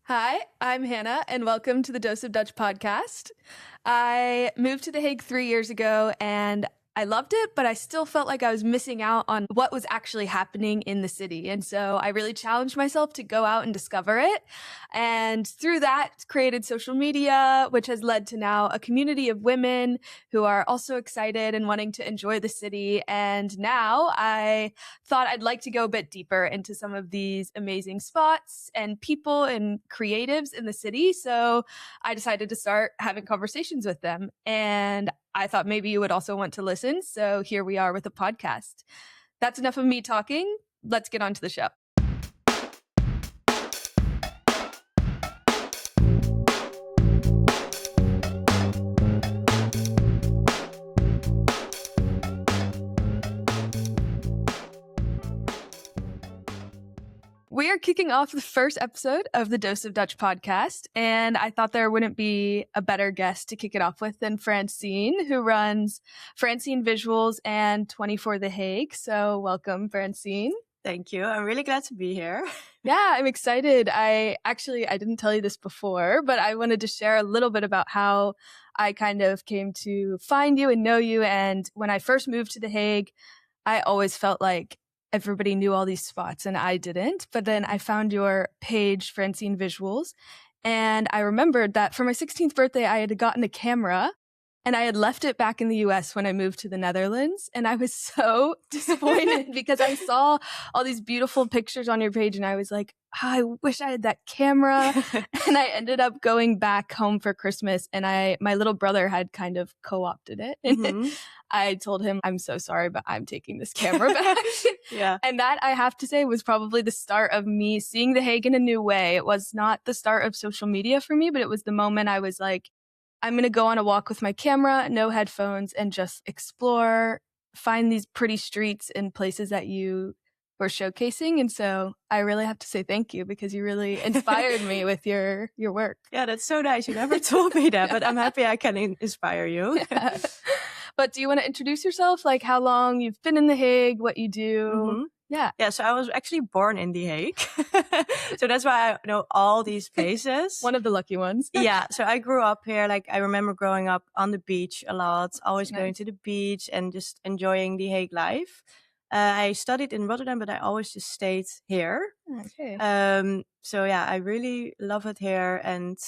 Hi, I'm Hannah, and welcome to the Dose of Dutch podcast. I moved to The Hague 3 years ago, and I loved it, but I still felt like I was missing out on what was actually happening in the city. And so I really challenged myself to go out and discover it. And through that, created social media, which has led to now a community of women who are also excited and wanting to enjoy the city. And now I thought I'd like to go a bit deeper into some of these amazing spots and people and creatives in the city. So I decided to start having conversations with them. And I thought maybe you would also want to listen. So here we are with a podcast. That's enough of me talking. Let's get on to the show. We are kicking off the first episode of the Dose of Dutch podcast, and I thought there wouldn't be a better guest to kick it off with than Francine, who runs FrancineVisuals and 24theHague. So welcome, Francine. Thank you. I'm really glad to be here. Yeah, I'm excited. I didn't tell you this before, but I wanted to share a little bit about how I kind of came to find you and know you. And when I first moved to The Hague, I always felt like everybody knew all these spots and I didn't. But then I found your page, FrancineVisuals, and I remembered that for my 16th birthday, I had gotten a camera and I had left it back in the US when I moved to the Netherlands. And I was so disappointed because I saw all these beautiful pictures on your page and I was like, I wish I had that camera. And I ended up going back home for Christmas and my little brother had kind of co-opted it. Mhm. I told him, I'm so sorry, but I'm taking this camera back. Yeah. And that, I have to say, was probably the start of me seeing The Hague in a new way. It was not the start of social media for me, but it was the moment I was like, I'm going to go on a walk with my camera, no headphones, and just explore, find these pretty streets and places that you were showcasing. And so I really have to say thank you because you really inspired me with your work. Yeah, that's so nice. You never told me that, but I'm happy I can inspire you. Yeah. But do you want to introduce yourself? Like how long you've been in The Hague, what you do? Mhm. Yeah. Yeah, so I was actually born in The Hague. So that's why I know all these places. One of the lucky ones. Yeah, so I grew up here. Like I remember growing up on the beach a lot, always Nice. going to the beach and just enjoying The Hague life. I studied in Rotterdam, but I always just stayed here. Okay. So yeah, I really love it here. And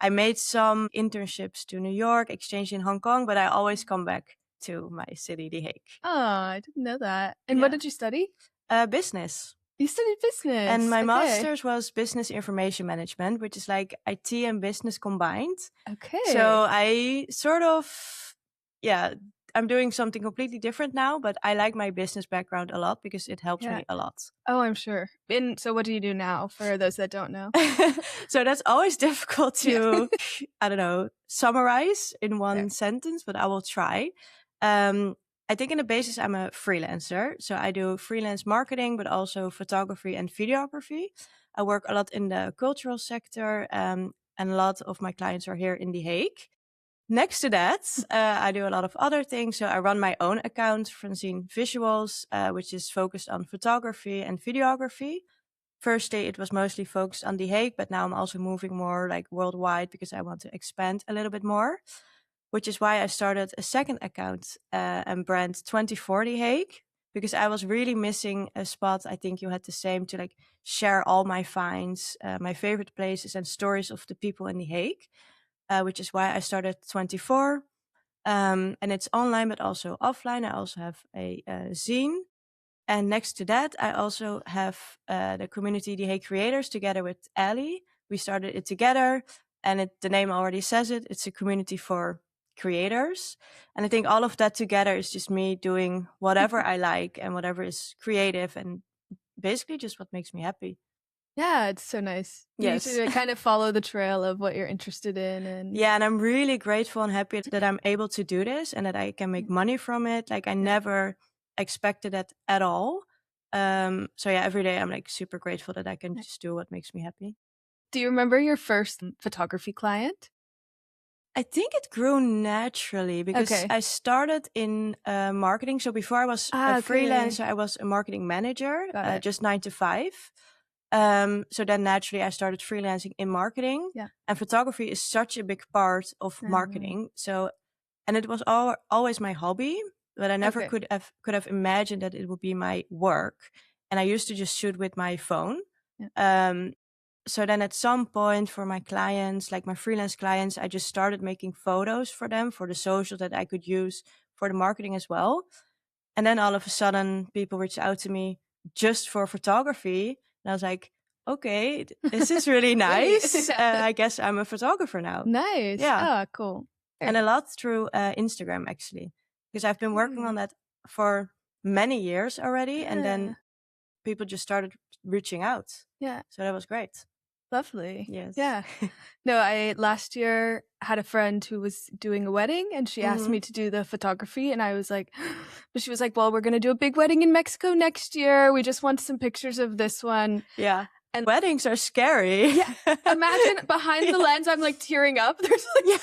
I made some internships to New York, exchange in Hong Kong, but I always come back to my city, The Hague. Oh, I didn't know that. And what Yeah. did you study? Business. You studied business. And my Okay. master's was business information management, which is like IT and business combined. Okay. So I sort of, yeah, I'm doing something completely different now, but I like my business background a lot because it helps Yeah. me a lot. Oh, I'm sure. And so what do you do now for those that don't know? So that's always difficult to, I don't know, summarize in one Yeah. sentence, but I will try. I think in the basis, I'm a freelancer. So I do freelance marketing, but also photography and videography. I work a lot in the cultural sector, and a lot of my clients are here in The Hague. Next to that, I do a lot of other things. So I run my own account, FrancineVisuals, which is focused on photography and videography. Firstly, it was mostly focused on The Hague, but now I'm also moving more like worldwide because I want to expand a little bit more, which is why I started a second account and brand 24theHague, because I was really missing a spot. I think you had the same, to like share all my finds, my favorite places and stories of the people in The Hague, which is why I started 24. And it's online, but also offline. I also have a zine. And next to that, I also have the community The Hague Creators together with Ali. We started it together, and the name already says it. It's a community for creators. And I think all of that together is just me doing whatever I like and whatever is creative and basically just what makes me happy. Yeah, it's so nice. Yes. You to kind of follow the trail of what you're interested in. And Yeah, and I'm really grateful and happy that I'm able to do this and that I can make money from it. Like I never expected that at all. So yeah, every day I'm like super grateful that I can just do what makes me happy. Do you remember your first photography client? I think it grew naturally because Okay. I started in marketing. So before I was a Okay. freelancer, I was a marketing manager, Got it. just 9 to 5. So then naturally I started freelancing in marketing. Yeah. And photography is such a big part of marketing. So, and it was always my hobby, but I never could have imagined that it would be my work. And I used to just shoot with my phone. Yeah. So then at some point for my clients, like my freelance clients, I just started making photos for them for the social that I could use for the marketing as well. And then all of a sudden people reached out to me just for photography. And I was like, okay, this is really nice. I guess I'm a photographer now. Nice. Yeah. Oh, cool. And a lot through Instagram, actually, because I've been working on that for many years already. And then people just started reaching out. Yeah. So that was great. Lovely. Yes. Yeah. No, I last year had a friend who was doing a wedding and she asked me to do the photography and I was like, but she was like, well, we're going to do a big wedding in Mexico next year. We just want some pictures of this one. Yeah. And weddings are scary. Yeah. Imagine behind the lens, I'm like tearing up. There's like,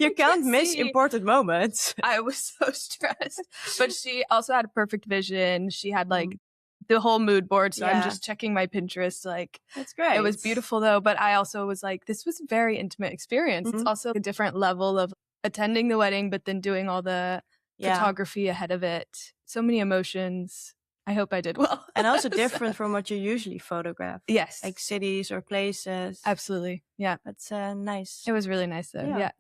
you can't miss important moments. I was so stressed, but she also had a perfect vision. She had like the whole mood board. So I'm just checking my Pinterest. Like, that's great. It was beautiful though. But I also was like, this was a very intimate experience. It's also a different level of attending the wedding, but then doing all the photography ahead of it. So many emotions. I hope I did well. And also different from what you usually photograph. Yes. Like cities or places. Absolutely. Yeah. That's nice. It was really nice though. Yeah.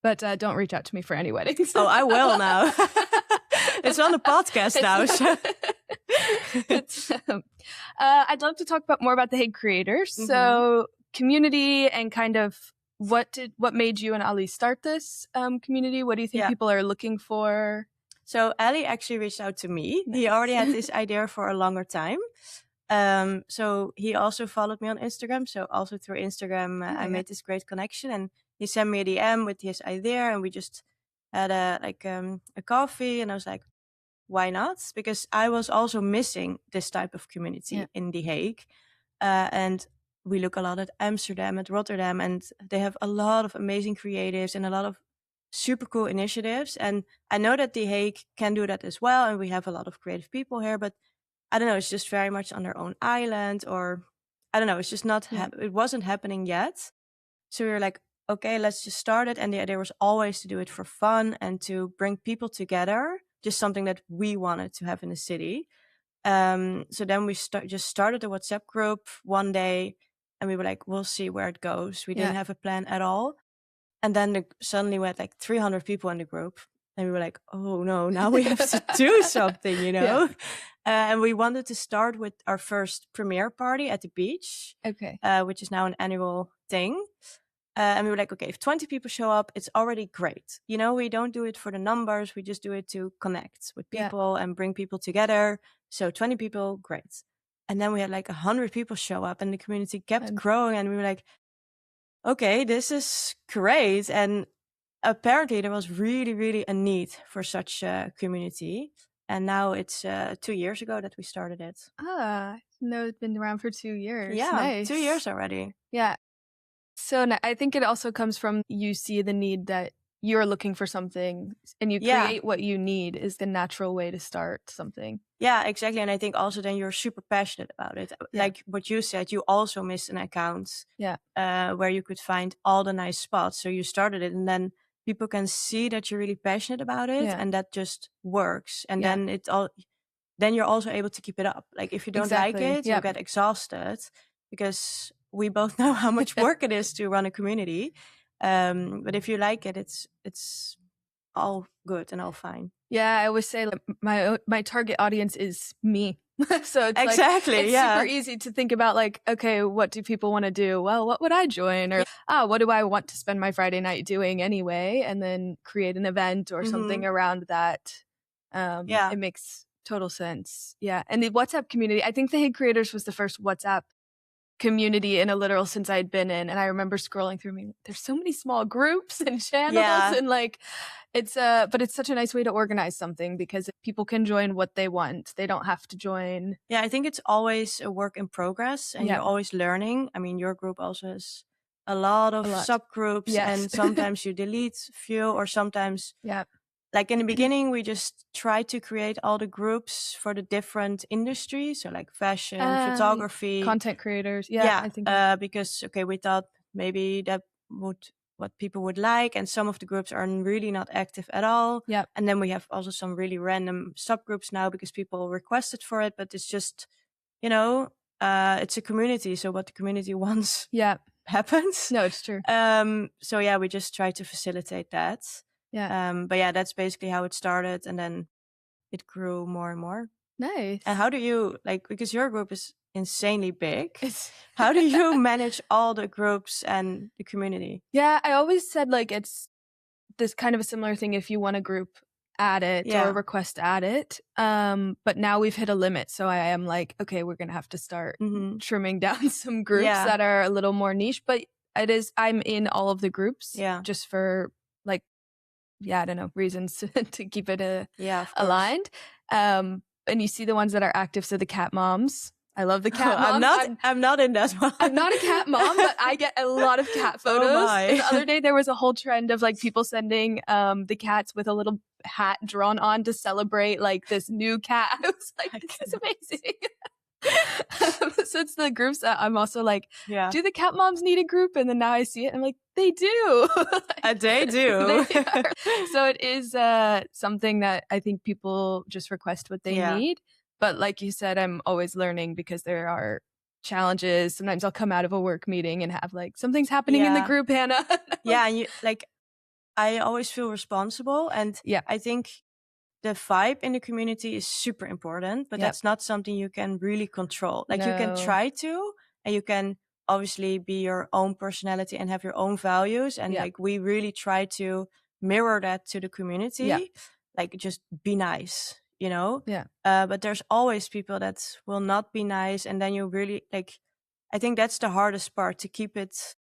But don't reach out to me for any weddings. Oh, I will now. It's on the podcast now. So. I'd love to talk more about the Hague creators. So community and kind of what made you and Ali start this community? What do you think people are looking for? So Ali actually reached out to me. He already had this idea for a longer time. So he also followed me on Instagram. So also through Instagram, I made this great connection and he sent me a DM with his idea and we just had a coffee and I was like, why not? Because I was also missing this type of community in The Hague. And we look a lot at Amsterdam, at Rotterdam, and they have a lot of amazing creatives and a lot of super cool initiatives. And I know that The Hague can do that as well. And we have a lot of creative people here, but I don't know, it's just very much on their own island or I don't know, it's just not, it wasn't happening yet. So we were like, okay, let's just start it. And the idea was always to do it for fun and to bring people together, just something that we wanted to have in the city. So then we just started a WhatsApp group one day and we were like, we'll see where it goes. We didn't have a plan at all. And then suddenly we had like 300 people in the group and we were like, oh no, now we have to do something, you know? And we wanted to start with our first premiere party at the beach, which is now an annual thing. And we were like, okay, if 20 people show up, it's already great. You know, we don't do it for the numbers. We just do it to connect with people and bring people together. So 20 people, great. And then we had like 100 people show up and the community kept growing. And we were like, okay, this is great. And apparently there was really, really a need for such a community. And now it's 2 years ago that we started it. No, it's been around for 2 years. Yeah, nice. 2 years already. Yeah. So I think it also comes from you see the need that you're looking for something and you create what you need is the natural way to start something. Yeah, exactly. And I think also then you're super passionate about it. Like what you said, you also missed an account where you could find all the nice spots. So you started it and then people can see that you're really passionate about it and that just works. And then you're also able to keep it up. Like if you don't like it, you'll get exhausted because we both know how much work it is to run a community. But if you like it, it's all good and all fine. Yeah, I always say like, my target audience is me. So it's exactly, it's super easy to think about like, okay, what do people want to do? Well, what would I join? Or what do I want to spend my Friday night doing anyway? And then create an event or something around that. It makes total sense. Yeah. And the WhatsApp community, I think the Hague Creators was the first WhatsApp community in a literal sense I'd been in. And I remember scrolling through there's so many small groups and channels and like it's but it's such a nice way to organize something because people can join what they want. They don't have to join. Yeah, I think it's always a work in progress and you're always learning. I mean, your group also has a lot of subgroups and sometimes you delete a few or sometimes like in the beginning, we just tried to create all the groups for the different industries. So like fashion, photography. Content creators. Yeah, I think. Because, okay, we thought maybe that would what people would like. And some of the groups are really not active at all. Yep. And then we have also some really random subgroups now because people requested for it. But it's just, it's a community. So what the community wants happens. No, it's true. So yeah, we just try to facilitate that. Yeah. But yeah, that's basically how it started. And then it grew more and more. Nice. And how do you, because your group is insanely big, how do you manage all the groups and the community? Yeah, I always said it's this kind of a similar thing. If you want a group, add it or request add it. But now we've hit a limit. So I am like, okay, we're going to have to start trimming down some groups that are a little more niche. But I'm in all of the groups just for I don't know, reasons to keep it aligned. And you see the ones that are active. So the cat moms. I love the cat moms. I'm not in that one. I'm not a cat mom, but I get a lot of cat photos. The other day there was a whole trend of people sending the cats with a little hat drawn on to celebrate this new cat. I was like, this is amazing. So it's the groups that I'm also do the cat moms need a group? And then now I see it and I'm like, they do. They do. So it is something that I think people just request what they need. But like you said, I'm always learning because there are challenges. Sometimes I'll come out of a work meeting and have something's happening in the group, Hannah. And I always feel responsible. And I think the vibe in the community is super important, but that's not something you can really control. You can try to, and you can obviously be your own personality and have your own values. And we really try to mirror that to the community. Just be nice. But there's always people that will not be nice. And then you really I think that's the hardest part, to keep it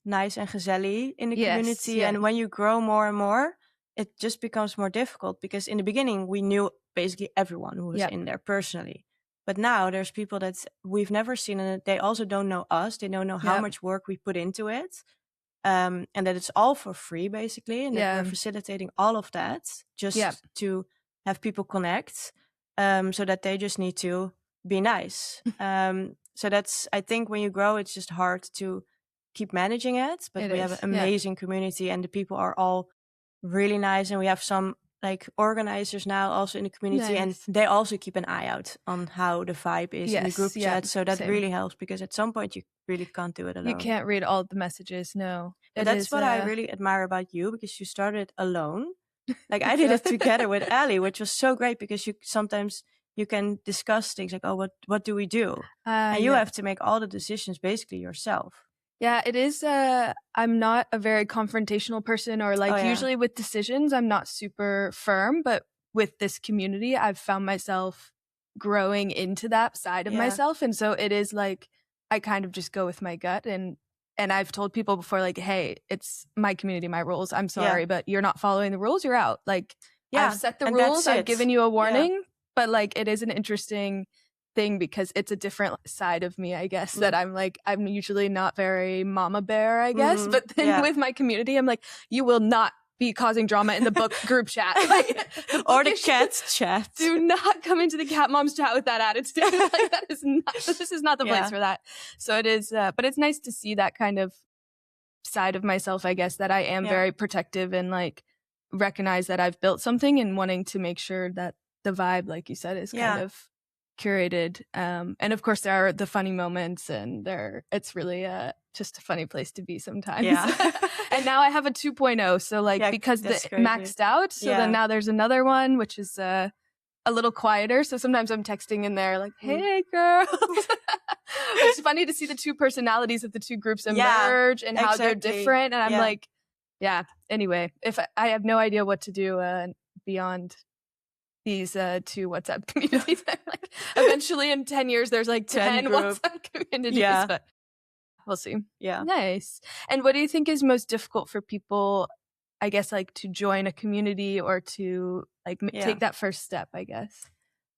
nice and gezellig in the community. And when you grow more and more, it just becomes more difficult because in the beginning we knew basically everyone who was in there personally. But now there's people that we've never seen and they also don't know us. They don't know how much work we put into it. And that it's all for free basically. And that we're facilitating all of that just to have people connect, so that they just need to be nice. So that's, I think when you grow, it's just hard to keep managing it. But we have an amazing community and the people are all really nice. And we have some organizers now also in the community and they also keep an eye out on how the vibe is in the group chat. So that really helps because at some point you really can't do it alone. You can't read all the messages, no. But that's what I really admire about you, because you started alone. I did it together with Ali, which was so great because sometimes you can discuss things what do we do? And you have to make all the decisions basically yourself. Yeah, it is. I'm not a very confrontational person or usually with decisions, I'm not super firm. But with this community, I've found myself growing into that side of myself. And so it is I kind of just go with my gut. And I've told people before, hey, it's my community, my rules. I'm sorry, but you're not following the rules. You're out. I've set the rules. I've given you a warning. But it is an interesting thing because it's a different side of me, I guess, that I'm usually not very mama bear, I guess. But then with my community, I'm you will not be causing drama in the book group chat. Or the cats chat. Do not come into the cat moms chat with that attitude. This is not the place for that. So it is, but it's nice to see that kind of side of myself, I guess, that I am very protective and recognize that I've built something and wanting to make sure that the vibe, like you said, is kind of curated. And of course there are the funny moments and it's really just a funny place to be sometimes. And now I have a 2.0, so because the maxed out, so then now there's another one which is a little quieter, so sometimes I'm texting in there hey girl. It's funny to see the two personalities of the two groups emerge and how they're different, and I'm anyway, if I have no idea what to do beyond these two WhatsApp communities. Eventually in 10 years, there's 10 WhatsApp communities, but we'll see. Yeah. Nice. And what do you think is most difficult for people, I guess, to join a community or to take that first step, I guess?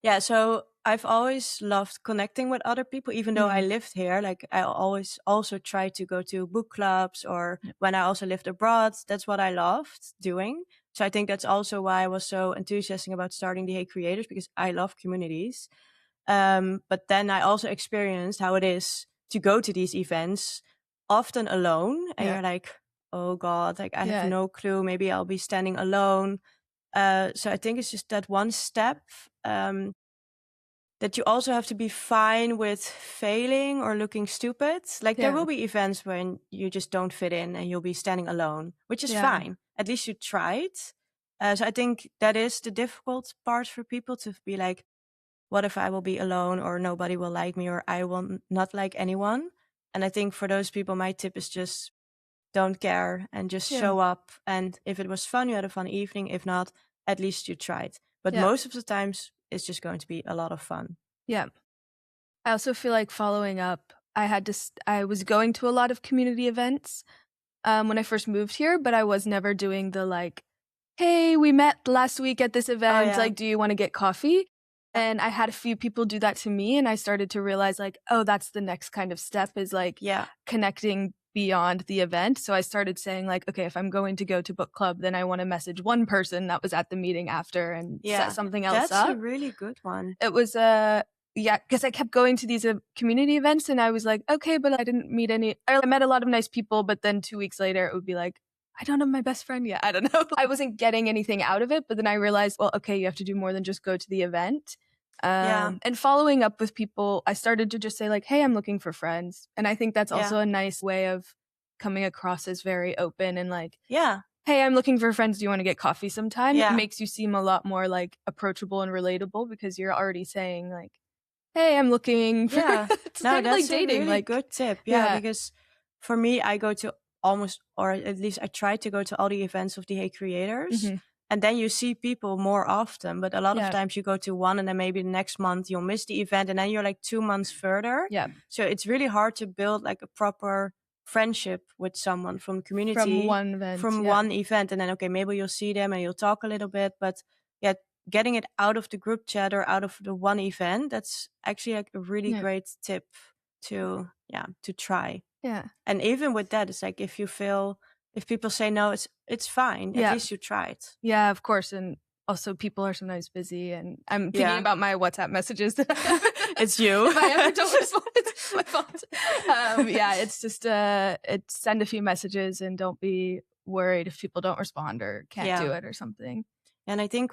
Yeah. So I've always loved connecting with other people, even though I lived here. I always also try to go to book clubs, or when I also lived abroad, that's what I loved doing. So I think that's also why I was so enthusiastic about starting the Hague Creators, because I love communities. But then I also experienced how it is to go to these events often alone, and you're like, oh God, like I have no clue. Maybe I'll be standing alone. So I think it's just that one step, that you also have to be fine with failing or looking stupid. Like there will be events when you just don't fit in and you'll be standing alone, which is fine. At least you tried. So I think that is the difficult part for people, to be like, what if I will be alone, or nobody will like me, or I will not like anyone? And I think for those people, my tip is just don't care and just show up. And if it was fun, you had a fun evening. If not, at least you tried. But most of the times it's just going to be a lot of fun. Yeah. I also feel like following up, I was going to a lot of community events when I first moved here, but I was never doing the like, hey, we met last week at this event. Like, do you want to get coffee? And I had a few people do that to me, and I started to realize like, oh, that's the next kind of step, is like connecting beyond the event. So I started saying like, okay, if I'm going to go to book club, then I want to message one person that was at the meeting after and set something else up. That's a really good one. It was because I kept going to these community events, and I was like, okay, but I didn't meet I met a lot of nice people, but then 2 weeks later it would be like, I don't have my best friend yet. I don't know. I wasn't getting anything out of it, but then I realized, well, okay, you have to do more than just go to the event. And following up with people, I started to just say like, hey, I'm looking for friends. And I think that's also a nice way of coming across as very open and like, hey, I'm looking for friends. Do you want to get coffee sometime? It makes you seem a lot more like approachable and relatable, because you're already saying like, hey, I'm looking for it's no, kind of that's like dating. a really Like, good tip. Because for me, I go to almost, or at least I try to go to all the events of the Hague Creators. And then you see people more often. But a lot of times you go to one, and then maybe the next month you'll miss the event, and then you're like 2 months further. So it's really hard to build like a proper friendship with someone from community, from one event, and then okay, maybe you'll see them and you'll talk a little bit, but getting it out of the group chat or out of the one event, that's actually like a really great tip to try. And even with that, it's like if people say no, it's fine. At least you tried. Yeah, of course. And also people are sometimes busy, and I'm thinking about my WhatsApp messages. It's you. If I ever don't respond, it's my fault. It's just send a few messages and don't be worried if people don't respond or can't do it or something. And I think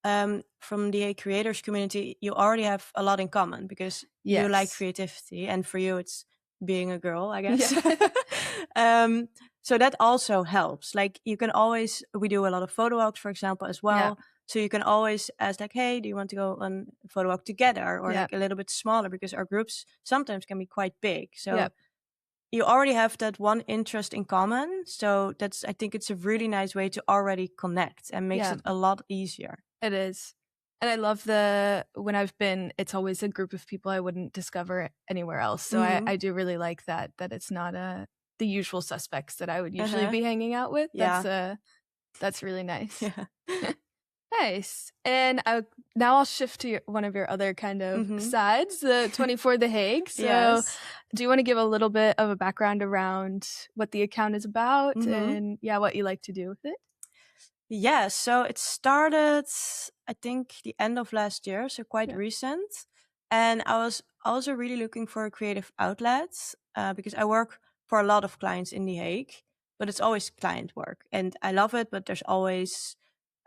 from the creators community, you already have a lot in common, because you like creativity, and for you it's being a girl, I guess. So that also helps. Like we do a lot of photo walks, for example, as well. So you can always ask like, hey, do you want to go on a photo walk together, or like a little bit smaller, because our groups sometimes can be quite big. So you already have that one interest in common. So I think it's a really nice way to already connect, and makes it a lot easier. It is. And I love when I've been, it's always a group of people I wouldn't discover anywhere else. So I do really like that it's not the usual suspects that I would usually be hanging out with. That's really nice. Nice. And now I'll shift to one of your other kind of sides, the TwentyFourtheHague. So do you want to give a little bit of a background around what the account is about and what you like to do with it? Yeah, so it started, I think, the end of last year, so quite recent. And I was also really looking for a creative outlet, because I work for a lot of clients in The Hague, but it's always client work. And I love it, but there's always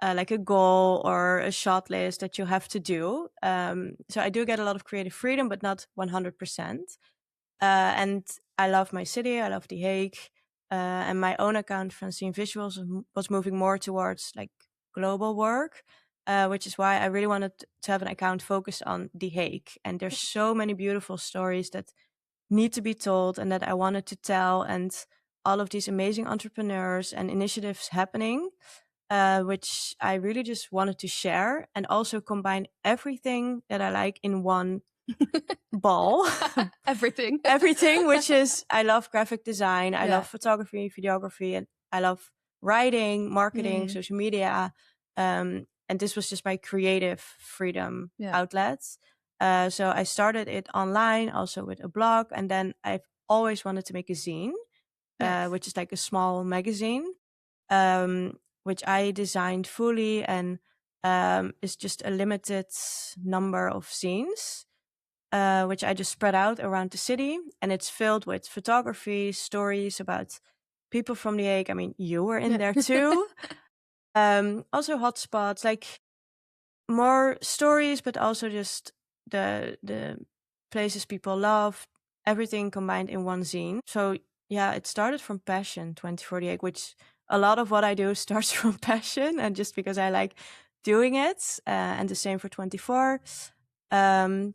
like a goal or a shot list that you have to do. So I do get a lot of creative freedom, but not 100%. And I love my city, I love The Hague. And my own account, FrancineVisuals, was moving more towards like global work, which is why I really wanted to have an account focused on The Hague. And there's so many beautiful stories that need to be told and that I wanted to tell, and all of these amazing entrepreneurs and initiatives happening, which I really just wanted to share, and also combine everything that I like in one ball. Everything, which is, I love graphic design, I love photography, videography, and I love writing, marketing, social media. And this was just my creative freedom outlets. So I started it online, also with a blog, and then I've always wanted to make a zine, which is like a small magazine. which I designed fully, and it's just a limited number of scenes, which I just spread out around the city, and it's filled with photography, stories about people from The Hague. I mean, you were in there too. Also hotspots, like more stories, but also just the places people love, everything combined in one zine. So yeah, it started from passion, 2048, which a lot of what I do starts from passion and just because I like doing it. And the same for 24. And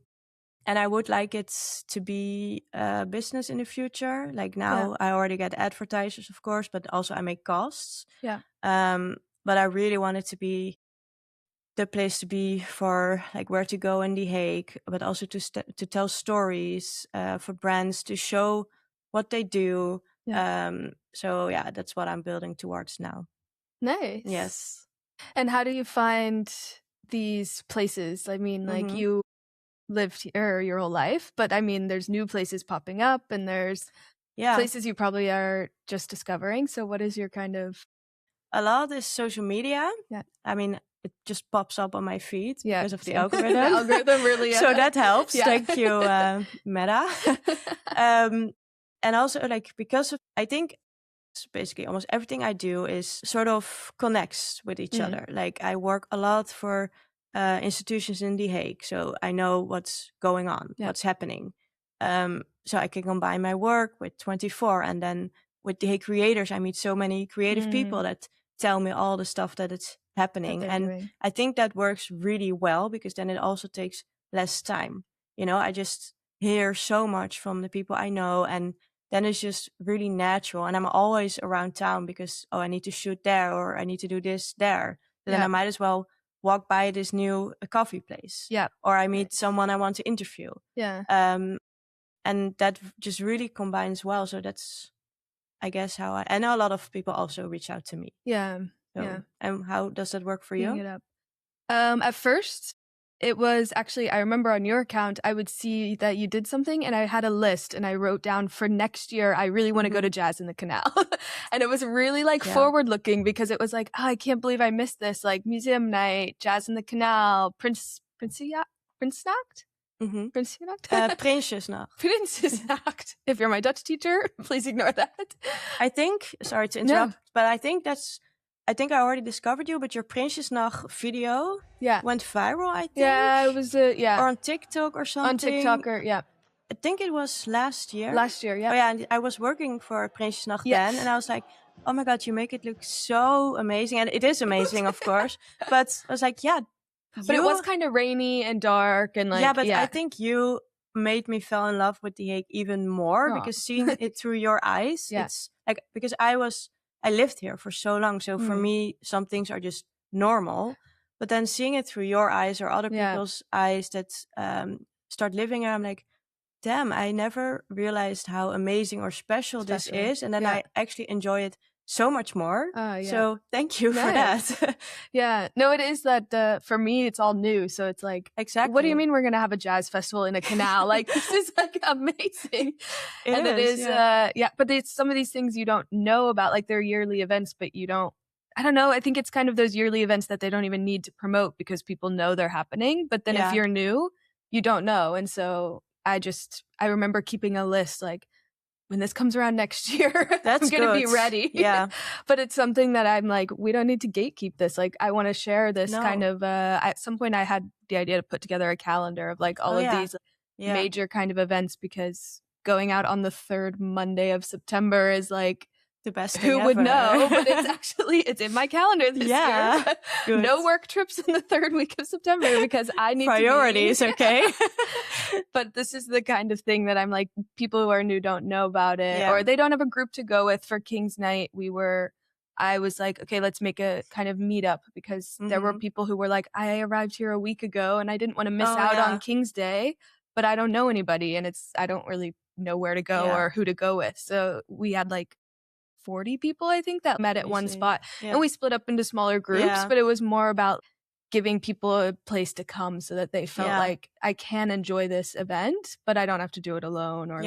I would like it to be a business in the future. Like now I already get advertisers, of course, but also I make costs. Yeah. But I really want it to be the place to be for like where to go in The Hague, but also to tell stories, for brands to show what they do. So yeah, that's what I'm building towards now. Nice. Yes. And how do you find these places? I mean, like you lived here your whole life, but I mean, there's new places popping up and there's places you probably are just discovering. So what is your kind of... A lot is social media. Yeah. I mean, it just pops up on my feed because of the same. algorithm. The algorithm really... So that helps. Yeah. Thank you, Meta. And also like, because of, I think basically almost everything I do is sort of connects with each other. Like I work a lot for institutions in The Hague, so I know what's going on, what's happening. So I can combine my work with 24, and then with The Hague creators, I meet so many creative people that tell me all the stuff that it's happening. And doing. I think that works really well because then it also takes less time. You know, I just hear so much from the people I know, and then it's just really natural. And I'm always around town because, I need to shoot there or I need to do this there. Then I might as well walk by this new coffee place. Yeah. Or I meet someone I want to interview. Yeah. And that just really combines well. So that's, I guess, how I know a lot of people also reach out to me. Yeah. So, and how does that work for you? It up. At first, it was actually, I remember on your account, I would see that you did something and I had a list and I wrote down for next year, I really want to go to Jazz in the Canal. And it was really like forward looking because it was like, I can't believe I missed this. Like museum night, Jazz in the Canal, Prinsnacht? Prinsjesnacht. Prinsjesnacht. If you're my Dutch teacher, please ignore that. I think, sorry to interrupt, but I think I already discovered you, but your Prinsjesnacht video went viral, I think. Yeah, it was, Or on TikTok or something. On TikTok, or, I think it was last year. Last year, yeah. Oh, yeah, and I was working for Prinsjesnacht then, and I was like, oh my God, you make it look so amazing. And it is amazing, of course. But I was like, but it was kind of rainy and dark and like... but I think you made me fall in love with The Hague even more because seeing it through your eyes, it's like, because I lived here for so long. So for me, some things are just normal. But then seeing it through your eyes or other people's eyes that start living here, I'm like, damn, I never realized how amazing or special this is. And then I actually enjoy it so much more. So thank you for that. No, it is that for me, it's all new. So it's like, exactly. What do you mean we're going to have a jazz festival in a canal? Like, this is like amazing. It is. But it's some of these things you don't know about, like they're yearly events, but you don't, I don't know. I think it's kind of those yearly events that they don't even need to promote because people know they're happening. But then if you're new, you don't know. And so I remember keeping a list like, when this comes around next year, I'm going to be ready. Yeah. But it's something that I'm like, we don't need to gatekeep this. Like, I want to share this kind of, at some point I had the idea to put together a calendar of like all of these major kind of events, because going out on the third Monday of September is like, the best thing who ever. would know? But it's in my calendar this year. No work trips in the third week of September because I need priorities. Okay. But this is the kind of thing that I'm like, people who are new don't know about it, or they don't have a group to go with. For King's Night, I was like, okay, let's make a kind of meetup, because there were people who were like, I arrived here a week ago and I didn't want to miss out on King's Day, but I don't know anybody and I don't really know where to go or who to go with. So we had like 40 people, I think, that met at one spot. And we split up into smaller groups, but it was more about giving people a place to come so that they felt like I can enjoy this event, but I don't have to do it alone, or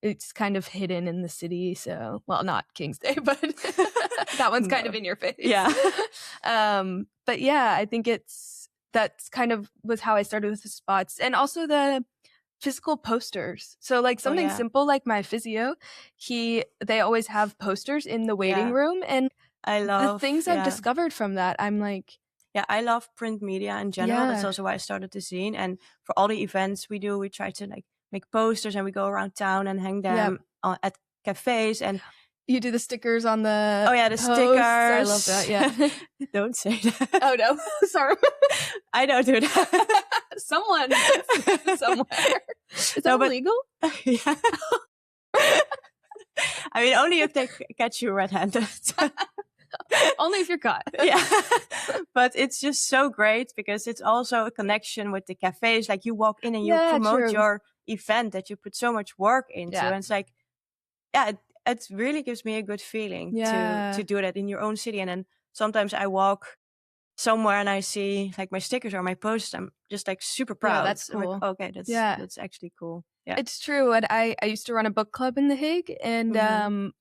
it's kind of hidden in the city. So, well, not King's Day, but That one's kind of in your face. Yeah. But yeah, I think that's kind of was how I started with the spots, and also the physical posters. So like something simple like my physio, they always have posters in the waiting room, and I love the things I've discovered from that. I'm like, I love print media in general. That's also why I started the zine. And for all the events we do, we try to like make posters, and we go around town and hang them at cafes. And you do the stickers on the the posts. stickers. I love that. Yeah. Don't say that. Oh no, sorry. I don't do that. Someone somewhere. Is that illegal? Yeah. I mean, only if they catch you red-handed. Only if you're caught. Yeah. But it's just so great because it's also a connection with the cafes. Like you walk in and you promote your event that you put so much work into. And it's like, it really gives me a good feeling to do that in your own city. And then sometimes I walk somewhere and I see like my stickers or my posts. I'm just like super proud. Yeah, that's cool. Like, okay, that's actually cool. Yeah, it's true. And I used to run a book club in The Hague, and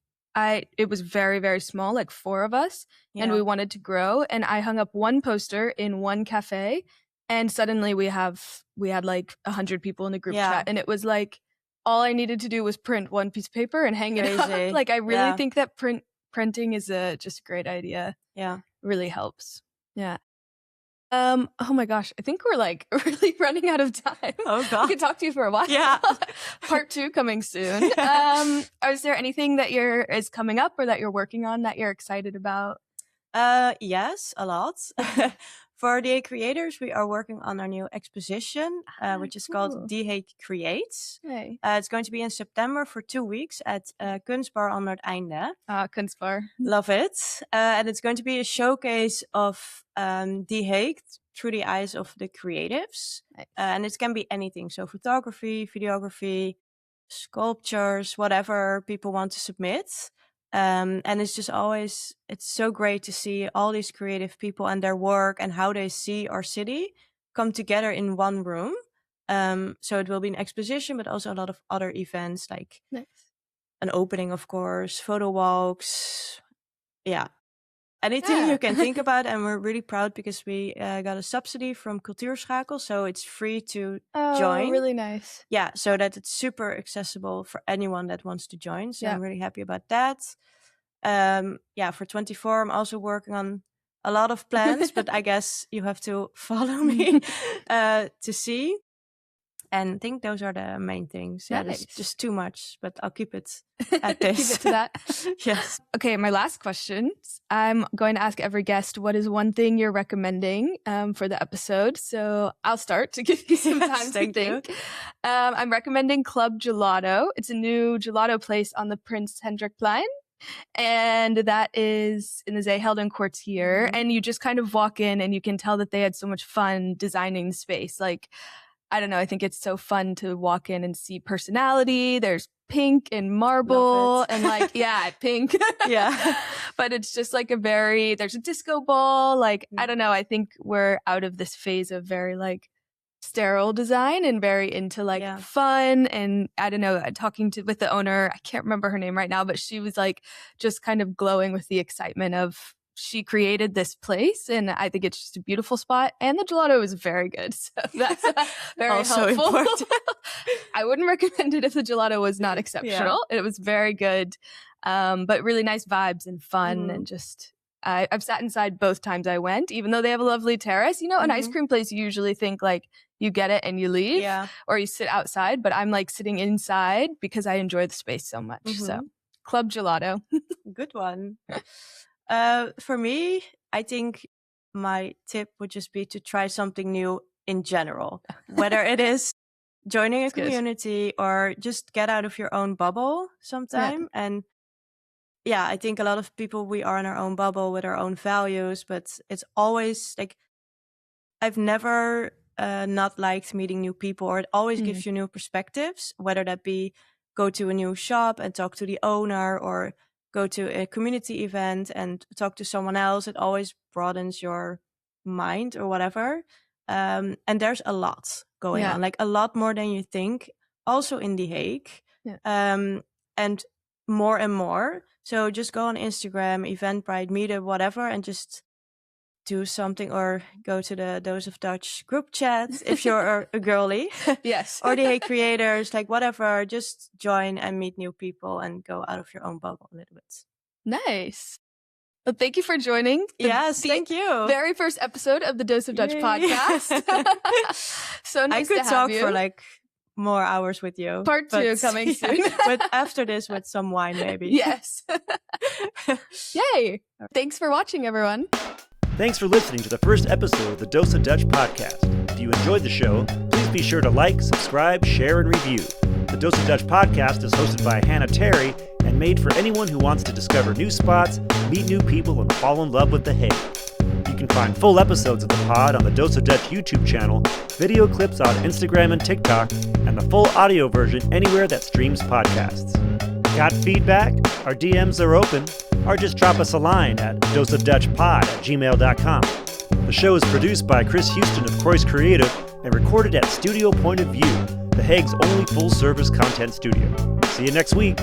it was very, very small, like 4 of us, and we wanted to grow. And I hung up one poster in one cafe, and suddenly we had like 100 people in the group chat, and it was like all I needed to do was print one piece of paper and hang it up. Like I really think that printing is just a great idea. Yeah, really helps. Yeah. Oh my gosh, I think we're like really running out of time. Oh god, I could talk to you for a while. Yeah. Part 2 coming soon. Is there anything that is coming up or that you're working on that you're excited about? Yes, a lot. For the creators, we are working on our new exposition, which is called The Hague Creates. Hey. It's going to be in September for 2 weeks at Kunstbar on Noordeinde. Kunstbar. Love it. And it's going to be a showcase of The Hague through the eyes of the creatives. Nice. And it can be anything. So photography, videography, sculptures, whatever people want to submit. And it's just it's so great to see all these creative people and their work and how they see our city come together in one room. So it will be an exposition, but also a lot of other events like an opening, of course, photo walks. Yeah. Anything you can think about. And we're really proud because we got a subsidy from Cultuurschakel. So it's free to join. Really nice. Yeah, so that it's super accessible for anyone that wants to join. So I'm really happy about that. For 24, I'm also working on a lot of plans, but I guess you have to follow me to see. And I think those are the main things. Yeah, nice. It's just too much, but I'll keep it at this. Keep it to that. Yes. Okay, my last question. I'm going to ask every guest, what is one thing you're recommending for the episode? So I'll start to give you some time to think. I'm recommending Club Gelato. It's a new gelato place on the Prince Hendrikplein. And that is in the Zeeheldenkwartier. And you just kind of walk in and you can tell that they had so much fun designing the space. Like, I don't know, I think it's so fun to walk in and see personality. There's pink and marble and like, pink. Yeah. But it's just like there's a disco ball. Like, I don't know, I think we're out of this phase of very like sterile design and very into like fun. And I don't know, talking with the owner, I can't remember her name right now, but she was like just kind of glowing with the excitement of she created this place, and I think it's just a beautiful spot, and the gelato is very good, so that's very also helpful. Important. I wouldn't recommend it if the gelato was not exceptional. It was very good, but really nice vibes and fun, and just I've sat inside both times I went, even though they have a lovely terrace. You know, an ice cream place, you usually think like you get it and you leave, or you sit outside, but I'm like sitting inside because I enjoy the space so much. So Club Gelato. Good one. For me, I think my tip would just be to try something new in general, whether it is joining a community or just get out of your own bubble sometime. And I think a lot of people, we are in our own bubble with our own values, but it's always like, I've never not liked meeting new people, or it always gives you new perspectives, whether that be go to a new shop and talk to the owner, or go to a community event and talk to someone else. It always broadens your mind or whatever. And there's a lot going on, like a lot more than you think, also in The Hague. And more and more. So just go on Instagram, Eventbrite, Meetup, whatever, and just do something, or go to the Dose of Dutch group chat if you're a girly. Yes. Or the Hague creators, like whatever. Just join and meet new people and go out of your own bubble a little bit. Nice. Well, thank you for joining. Thank you. Very first episode of the Dose of Dutch podcast. So nice to have you. I could talk for like more hours with you. Part 2 coming soon. But after this, with some wine, maybe. Yes. Yay. Thanks for watching, everyone. Thanks for listening to the first episode of the Dose of Dutch podcast. If you enjoyed the show, please be sure to like, subscribe, share, and review. The Dose of Dutch podcast is hosted by Hannah Terry and made for anyone who wants to discover new spots, meet new people, and fall in love with The Hague. You can find full episodes of the pod on the Dose of Dutch YouTube channel, video clips on Instagram and TikTok, and the full audio version anywhere that streams podcasts. Got feedback? Our DMs are open. Or just drop us a line at doseofdutchpod@gmail.com. The show is produced by Chris Houston of Chroyce Creative and recorded at Studio Point of View, The Hague's only full-service content studio. See you next week.